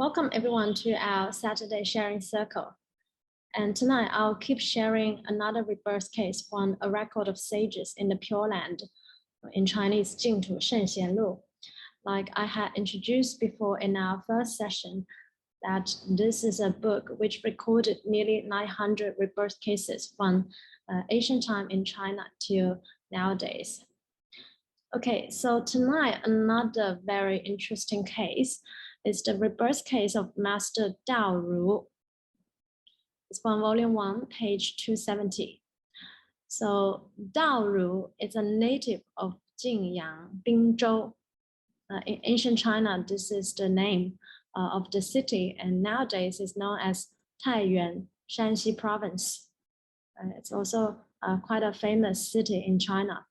Welcome everyone to our Saturday sharing circle. And tonight I'll keep sharing another rebirth case from a record of sages in the Pure Land, in Chinese, 净土圣贤录. Like I had introduced before in our first session, that this is a book which recorded nearly 900 rebirth cases from ancient time in China till nowadays. Okay, so tonight another very interesting case is the rebirth case of Master Dao'ru. It's from volume 1, page 270. So Dao'ru is a native of Jingyang, Bingzhou. In ancient China, this is the name of the city, and nowadays is known as Taiyuan, Shanxi province. It's also quite a famous city in China.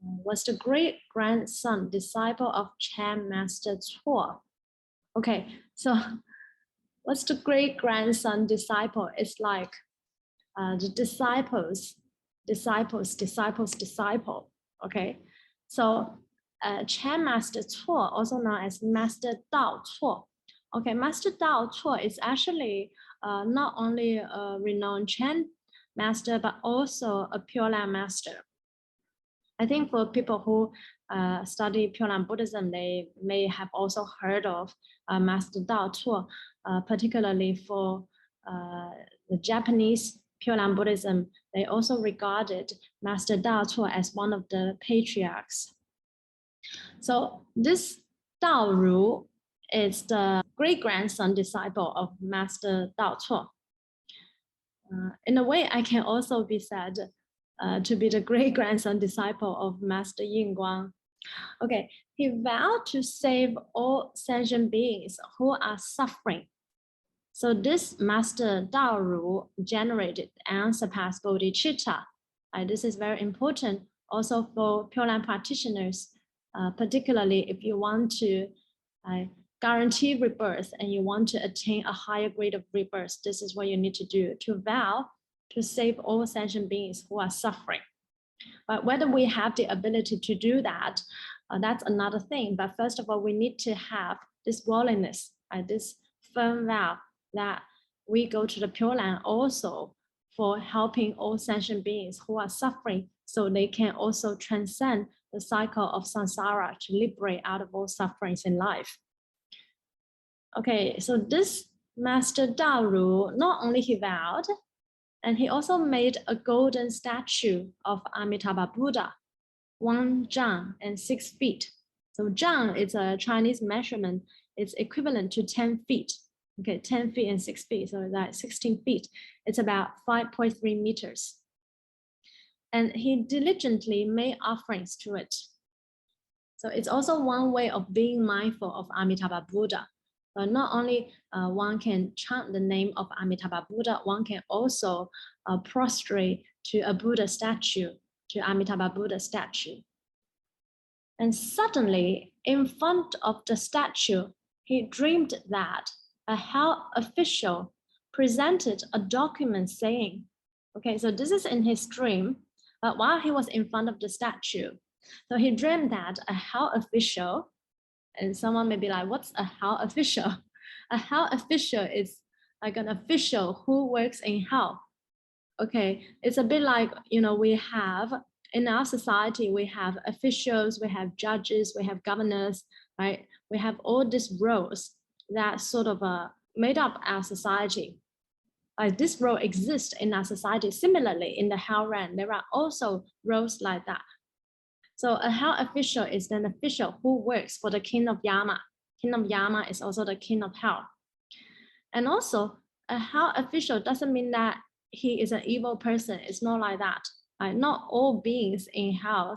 Was the great-grandson, disciple of Chan Master Cuo. Okay, so what's the great-grandson disciple? It's like the disciple. Okay, so Chan Master Cuo, also known as Master Dao Cuo. Okay, Master Dao Cuo is actually not only a renowned Chan master, but also a Pure Land master. I think for people who study Pure Land Buddhism, they may have also heard of Master Dao Cuo, particularly for the Japanese Pure Land Buddhism. They also regarded Master Dao Cuo as one of the patriarchs. So this Dao'ru is the great-grandson disciple of Master Dao Cuo. In a way, I can also be said to be the great-grandson disciple of Master Yingguang. Okay, he vowed to save all sentient beings who are suffering. So this Master Dao'ru generated unsurpassed bodhicitta. This is very important also for Pure Land practitioners, particularly if you want to guarantee rebirth and you want to attain a higher grade of rebirth. This is what you need to do, to vow to save all sentient beings who are suffering. But whether we have the ability to do that, that's another thing. But first of all, we need to have this willingness, this firm vow that we go to the Pure Land also for helping all sentient beings who are suffering, so they can also transcend the cycle of samsara to liberate out of all sufferings in life. Okay, so this Master Dao'ru, not only he vowed, and he also made a golden statue of Amitabha Buddha, 1 zhang and 6 feet. So zhang is a Chinese measurement. It's equivalent to 10 feet. Okay, 10 feet and 6 feet, so that's 16 feet. It's about 5.3 meters. And he diligently made offerings to it. So it's also one way of being mindful of Amitabha Buddha. Not only one can chant the name of Amitabha Buddha, one can also prostrate to a Buddha statue, to Amitabha Buddha statue. And suddenly, in front of the statue, he dreamed that a health official presented a document saying, okay, so this is in his dream, but while he was in front of the statue. So he dreamed that a health official, and someone may be like, what's a health official? A health official is like an official who works in health. Okay, it's a bit like, we have, in our society, we have officials, we have judges, we have governors, right? We have all these roles that sort of made up our society. This role exists in our society. Similarly, in the Hell Realm, there are also roles like that. So a health official is an official who works for the king of Yama. King of Yama is also the king of hell. And also, a health official doesn't mean that he is an evil person. It's not like that. Not all beings in hell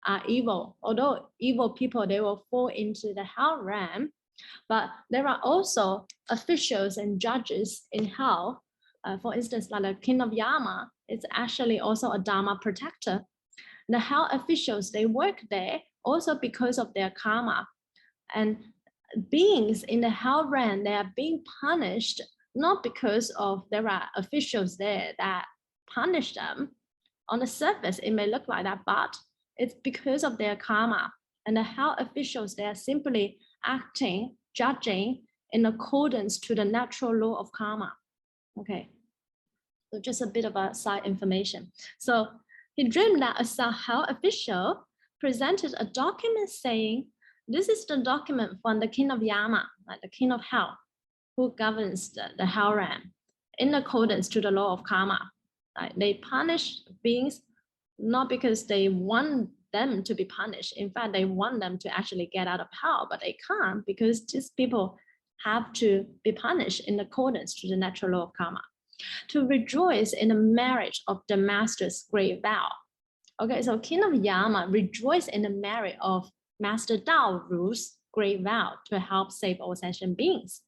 are evil. Although evil people, they will fall into the hell realm. But there are also officials and judges in hell. For instance, like the king of Yama is actually also a Dharma protector. The health officials, they work there also because of their karma. And beings in the hell realm, they are being punished not because of there are officials there that punish them. On the surface, it may look like that, but it's because of their karma. And the hell officials, they are simply acting, judging in accordance to the natural law of karma. Okay, so just a bit of a side information. So he dreamed that a Sahel official presented a document saying, this is the document from the king of Yama, like the king of hell, who governs the hell realm in accordance to the law of karma. They punish beings not because they want them to be punished. In fact, they want them to actually get out of hell, but they can't because these people have to be punished in accordance to the natural law of karma. To rejoice in the marriage of the master's great vow. Okay, so king of Yama rejoiced in the marriage of Master Dao'ru's great vow to help save all sentient beings.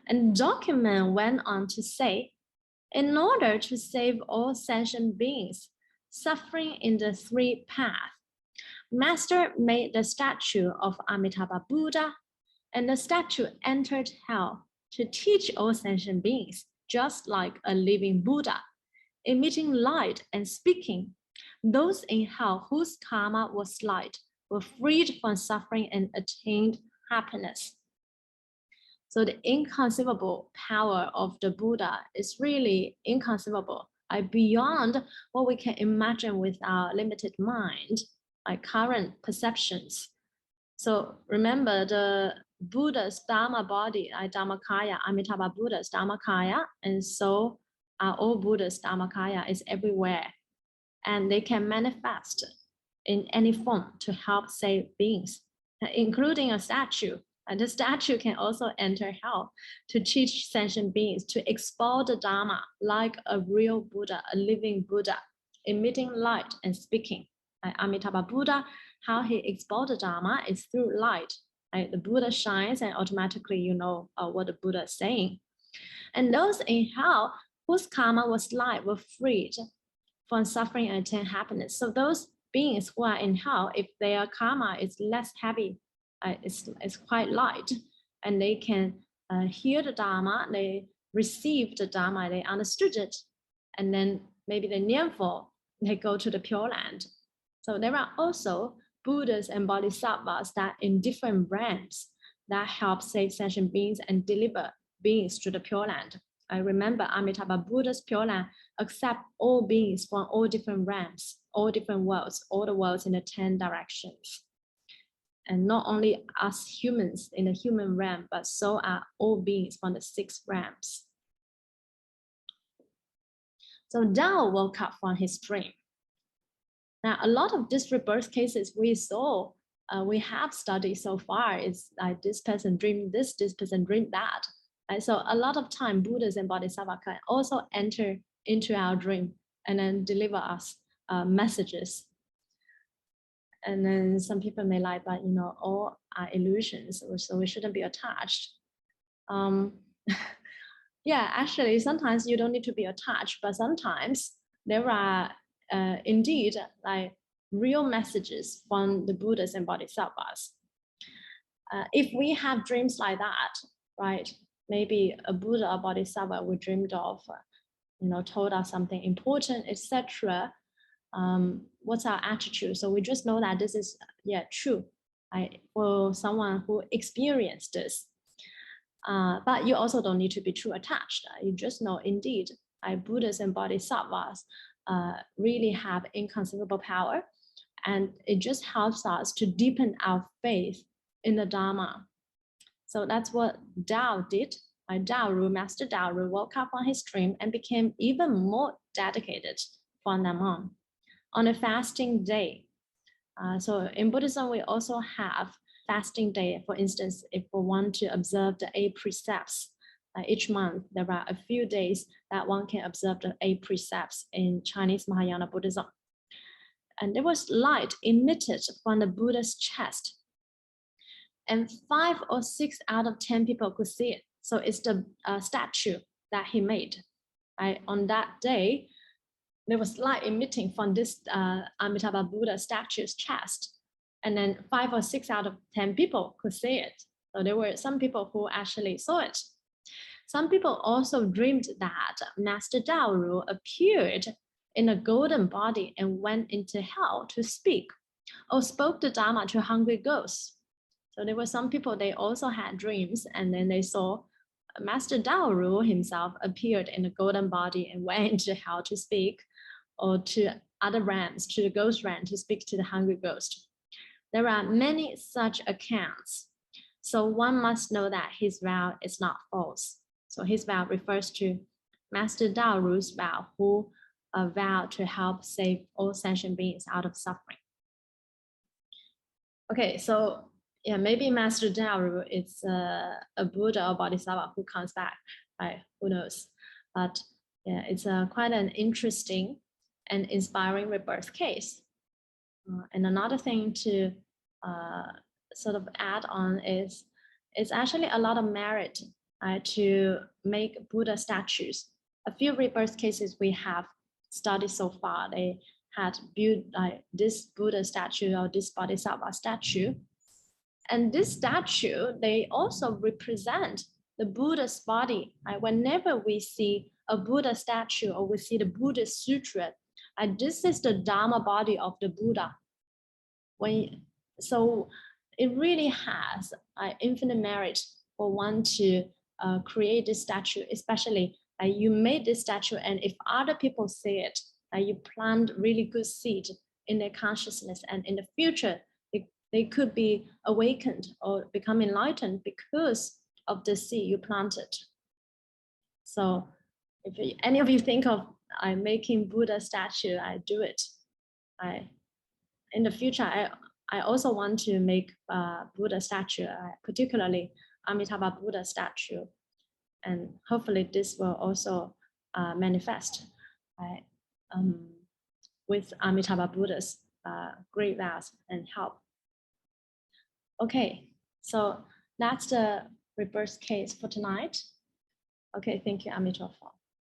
And document went on to say, in order to save all sentient beings suffering in the three paths, Master made the statue of Amitabha Buddha, and the statue entered hell to teach all sentient beings, just like a living Buddha, emitting light and speaking. Those in hell whose karma was light were freed from suffering and attained happiness. So the inconceivable power of the Buddha is really inconceivable, beyond what we can imagine with our limited mind, current perceptions. So remember, the Buddha's Dharma body, Dharmakaya, Amitabha Buddha's Dharmakaya, and so are all Buddha's Dharmakaya is everywhere. And they can manifest in any form to help save beings, including a statue. And the statue can also enter hell to teach sentient beings to expel the Dharma like a real Buddha, a living Buddha, emitting light and speaking. Amitabha Buddha, how he expelled the Dharma is through light. The Buddha shines and automatically you know what the Buddha is saying. And those in hell whose karma was light were freed from suffering and attain happiness. So those beings who are in hell, if their karma is less heavy, it's quite light, and they can hear the Dharma, they receive the Dharma, they understood it, and then maybe they nianfo, they go to the Pure Land. So there are also Buddhas and Bodhisattvas that in different realms that help save sentient beings and deliver beings to the Pure Land. I remember Amitabha Buddha's Pure Land accept all beings from all different realms, all different worlds, all the worlds in the 10 directions. And not only us humans in the human realm, but so are all beings from the 6 realms. So Dao woke up from his dream. Now, a lot of these rebirth cases we saw, we have studied so far, is like this person dreamed this person dreamed that. And so a lot of time, Buddhas and Bodhisattvas can also enter into our dream and then deliver us messages. And then some people may like, but all are illusions, so we shouldn't be attached. Yeah, actually, sometimes you don't need to be attached, but sometimes there are indeed like real messages from the Buddhas and Bodhisattvas. If we have dreams like that, right? Maybe a Buddha or Bodhisattva we dreamed of, told us something important, etc. What's our attitude? So we just know that this is true, for someone who experienced this. But you also don't need to be too attached. You just know indeed, Buddhas and Bodhisattvas really have inconceivable power, and it just helps us to deepen our faith in the Dharma. So that's what Dao did. Dao'ru, Master Dao'ru, woke up from his dream and became even more dedicated from then on a fasting day. So in Buddhism, we also have fasting day. For instance, if we want to observe the 8 precepts, each month, there are a few days that one can observe the 8 precepts in Chinese Mahayana Buddhism. And there was light emitted from the Buddha's chest. And 5 or 6 out of 10 people could see it. So it's the statue that he made. On that day, there was light emitting from this Amitabha Buddha statue's chest. And then 5 or 6 out of 10 people could see it. So there were some people who actually saw it. Some people also dreamed that Master Dao'ru appeared in a golden body and went into hell to speak, or spoke the Dharma to hungry ghosts. So there were some people, they also had dreams, and then they saw Master Dao'ru himself appeared in a golden body and went into hell to speak, or to other realms, to the ghost realm, to speak to the hungry ghost. There are many such accounts. So one must know that his vow is not false. So his vow refers to Master Dao'ru's vow, who vowed to help save all sentient beings out of suffering. Okay, so yeah, maybe Master Dao'ru is a Buddha or Bodhisattva who comes back, right? Who knows? But yeah, it's quite an interesting and inspiring rebirth case. And another thing to sort of add on is it's actually a lot of merit to make Buddha statues. A few rebirth cases we have studied so far, they had built this Buddha statue or this Bodhisattva statue. And this statue, they also represent the Buddha's body. Whenever we see a Buddha statue or we see the Buddha Sutra, this is the Dharma body of the Buddha. So it really has infinite merit for one to create this statue, especially you made this statue, and if other people see it, you plant really good seed in their consciousness, and in the future, they could be awakened or become enlightened because of the seed you planted. So if any of you think of making Buddha statue, I do it. In the future, I also want to make Buddha statue, particularly Amitabha Buddha statue. And hopefully this will also manifest with Amitabha Buddha's great vows and help. Okay, so that's the rebirth case for tonight. Okay, thank you, Amitofo.